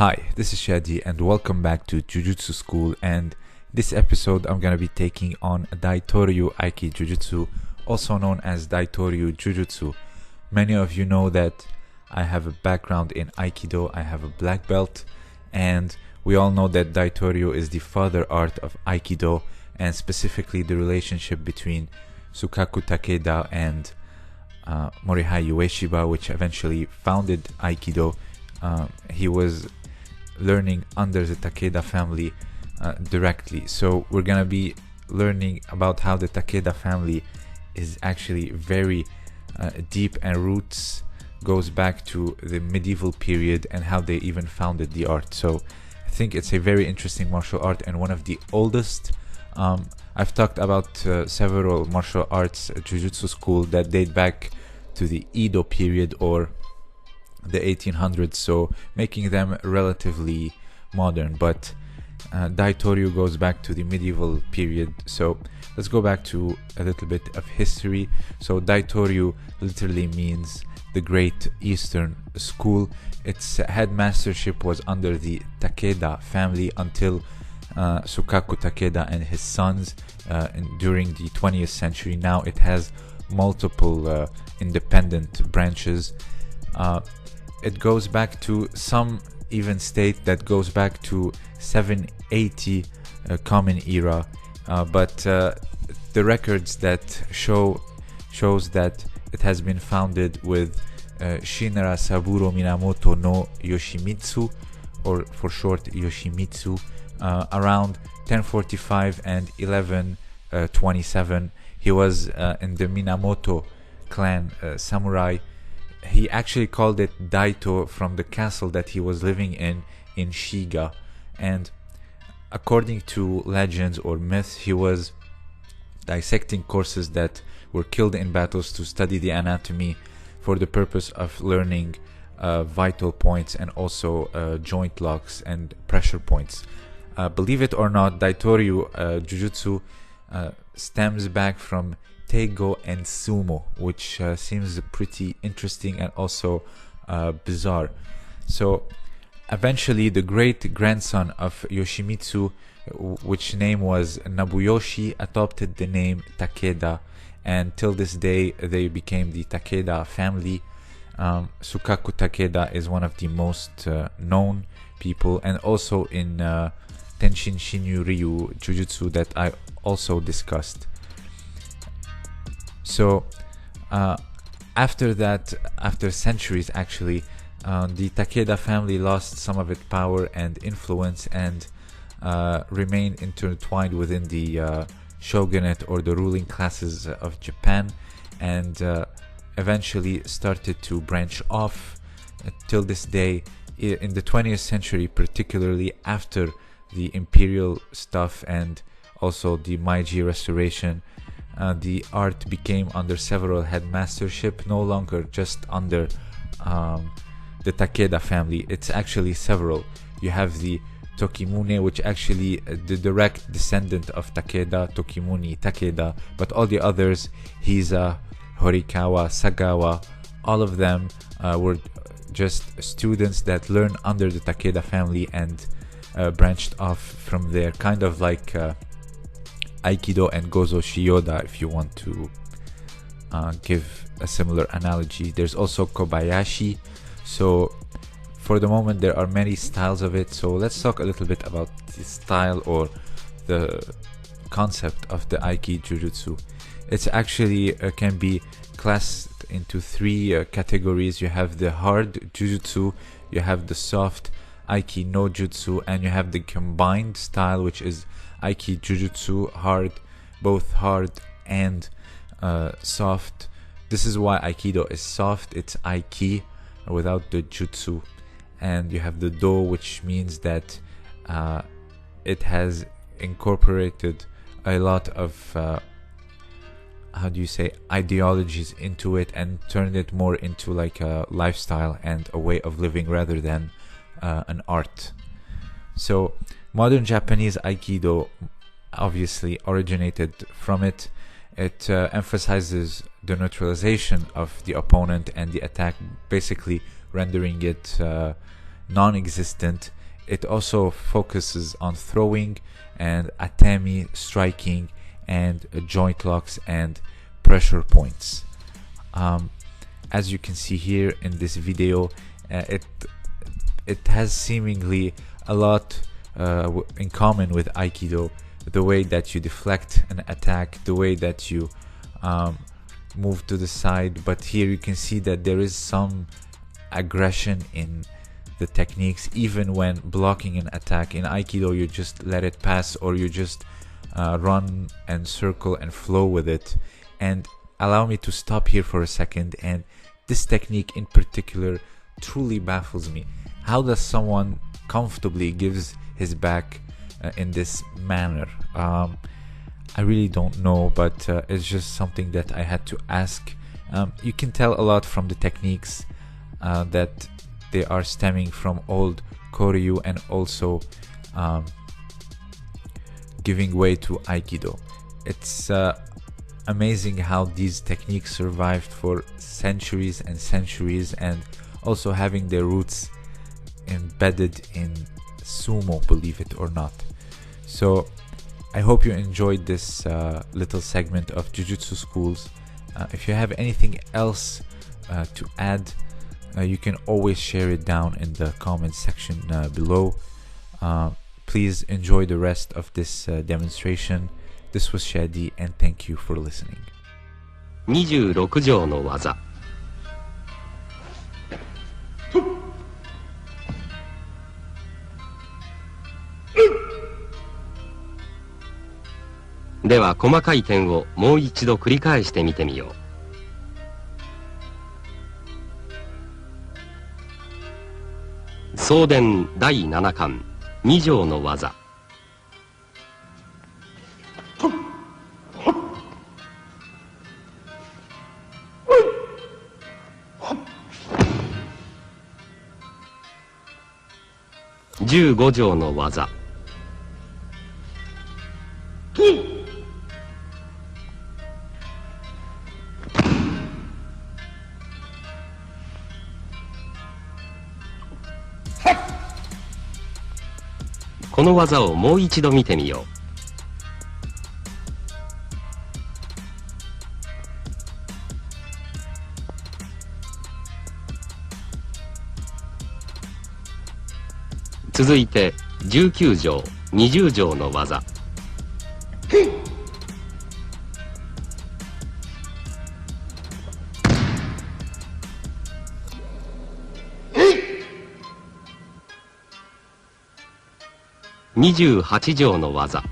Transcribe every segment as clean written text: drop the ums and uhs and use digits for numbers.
Hi, this is Shadi and welcome back to Jujutsu School, and this episode I'm gonna be taking on Daitō Aiki Jujutsu, also known as Daitō Jujutsu. Many of you know that I have a background in Aikido, I have a black belt, and we all know that Daitō is the father art of Aikido, and specifically the relationship between Sukaku Takeda and Morihei Ueshiba, which eventually founded Aikido. He was learning under the Takeda family directly. So we're gonna be learning about how the Takeda family is actually very deep and roots goes back to the medieval period and how they even founded the art. So I think it's a very interesting martial art and one of the oldest. I've talked about several martial arts Jujutsu school that date back to the Edo period or the 1800s, so making them relatively modern, but Daitō goes back to the medieval period. So let's go back to a little bit of history. So Daitō literally means the Great Eastern School. Its headmastership was under the Takeda family until Sukaku Takeda and his sons during the 20th century. Now it has multiple independent branches. It goes back to, some even state that goes back to 780 Common Era, but the records that shows that it has been founded with Shinra Saburo Minamoto no Yoshimitsu, or for short Yoshimitsu, around 1045 and 1127. He was in the Minamoto clan samurai. He actually called it Daitō from the castle that he was living in Shiga, and according to legends or myths, he was dissecting corpses that were killed in battles to study the anatomy for the purpose of learning vital points and also joint locks and pressure points. Believe it or not, Daitō Jujutsu stems back from Teigo and Sumo, which seems pretty interesting and also bizarre. So eventually the great grandson of Yoshimitsu, which name was Nobuyoshi, adopted the name Takeda, and till this day they became the Takeda family. Sukaku Takeda is one of the most known people, and also in Tenshin Shinyu Ryu Jujutsu that I also discussed. So after that, after centuries actually, the Takeda family lost some of its power and influence and remained intertwined within the shogunate or the ruling classes of Japan, and eventually started to branch off till this day. In the 20th century, particularly after the imperial stuff and also the Meiji Restoration, the art became under several headmastership, no longer just under the Takeda family. It's actually several. You have the Tokimune, which actually the direct descendant of Takeda, Tokimune Takeda, but all the others, Hiza, Horikawa, Sagawa, all of them were just students that learned under the Takeda family and branched off from there, kind of like Aikido and Gozo Shiyoda, if you want to give a similar analogy. There's also Kobayashi. So for the moment there are many styles of it, so let's talk a little bit about the style or the concept of the Aiki Jujutsu. It's actually can be classed into three categories. You have the hard Jujutsu, you have the soft Aiki no Jutsu, and you have the combined style, which is Aiki Jujutsu, hard, both hard and soft. This is why Aikido is soft. It's Aiki without the Jutsu. And you have the Do, which means that it has incorporated a lot of ideologies into it and turned it more into like a lifestyle and a way of living rather than an art. So modern Japanese Aikido obviously originated from it. It emphasizes the neutralization of the opponent and the attack, basically rendering it non-existent. It also focuses on throwing and atami, striking, and joint locks and pressure points. As you can see here in this video, it has seemingly a lot in common with Aikido. The way that you deflect an attack, the way that you move to the side, but here you can see that there is some aggression in the techniques. Even when blocking an attack in Aikido, you just let it pass, or you just run and circle and flow with it. And allow me to stop here for a second, and this technique in particular truly baffles me. How does someone comfortably gives his back in this manner? I really don't know, but it's just something that I had to ask. You can tell a lot from the techniques that they are stemming from old Koryu and also giving way to Aikido. It's amazing how these techniques survived for centuries and centuries, and also having their roots embedded in sumo, believe it or not. So I hope you enjoyed this little segment of Jujutsu schools. If you have anything else to add, you can always share it down in the comment section below. Please enjoy the rest of this demonstration. This was Shadi, and thank you for listening. 26条の技。では細かい点をもう一度繰り返してみてみよう。送電第7巻2条の技。15条の技。この技をもう一度見てみよう。続いて19条20条の技。28条の技。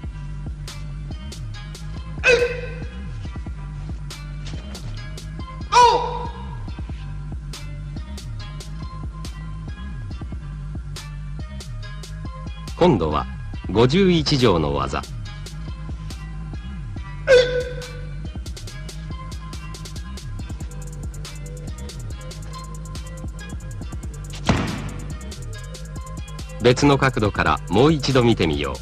今度は51条の技。別の角度からもう一度見てみよう。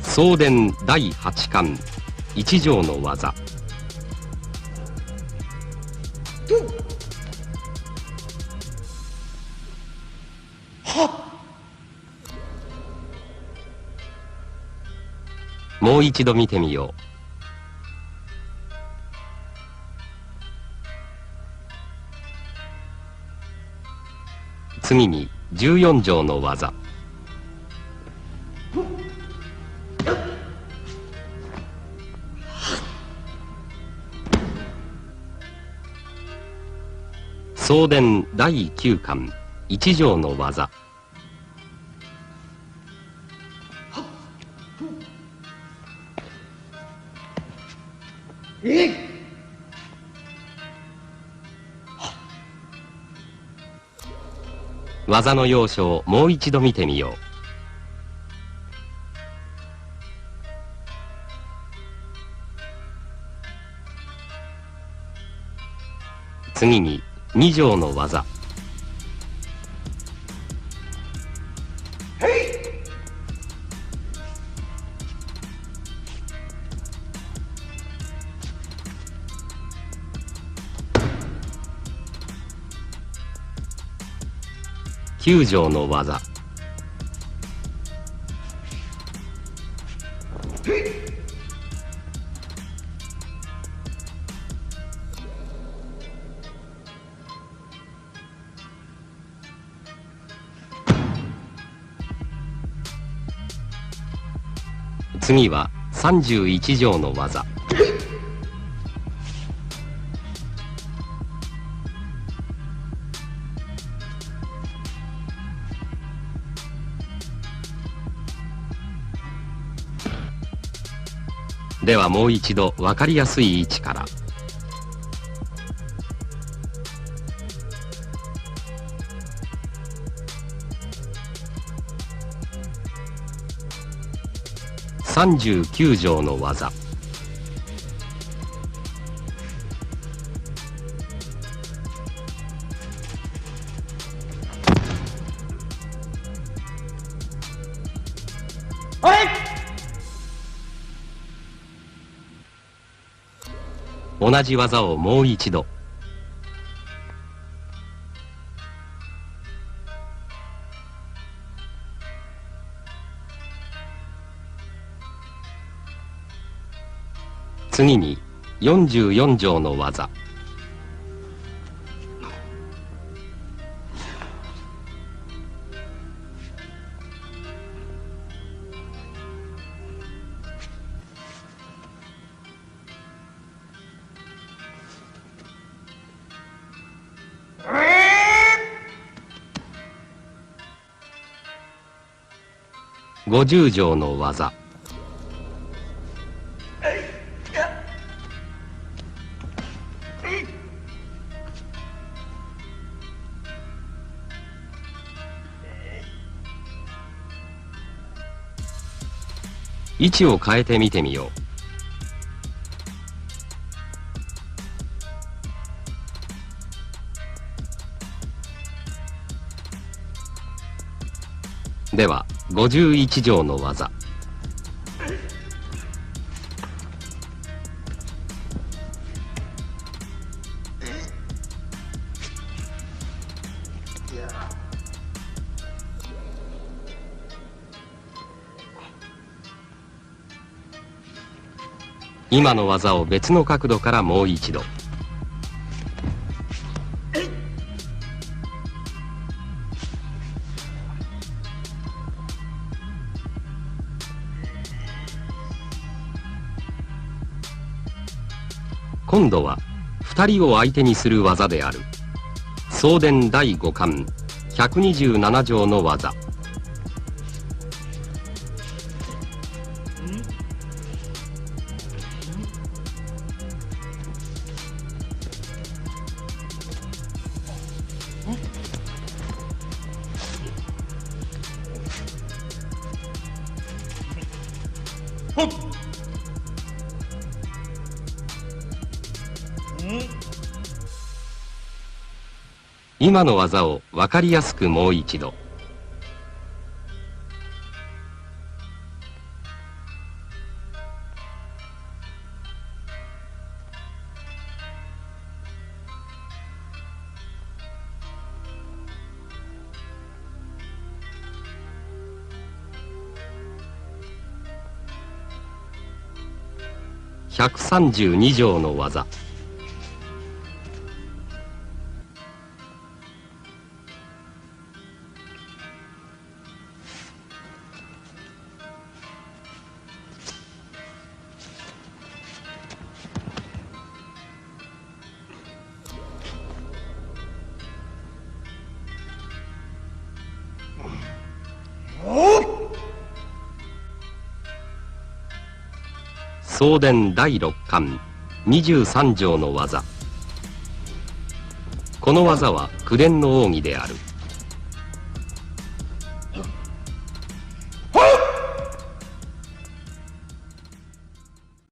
送電第8巻1条の技。もう一度見てみよう。次に14条の技。送電第9巻1条の技。技の要所をもう一度見てみよう。次に2条の技。9条の技。次は31条の技。ではもう一度分かりやすい位置から。39条の技。同じ技をもう一度。次に44条の技。50条の技。位置を変えてみてみよう。では51条の技。今の技を別の角度からもう一度。今度は2人を相手にする技である送電第5巻127条の技。今の技を分かりやすくもう一度。132条の技。送電第6巻23条の技。この技は口伝の奥義である。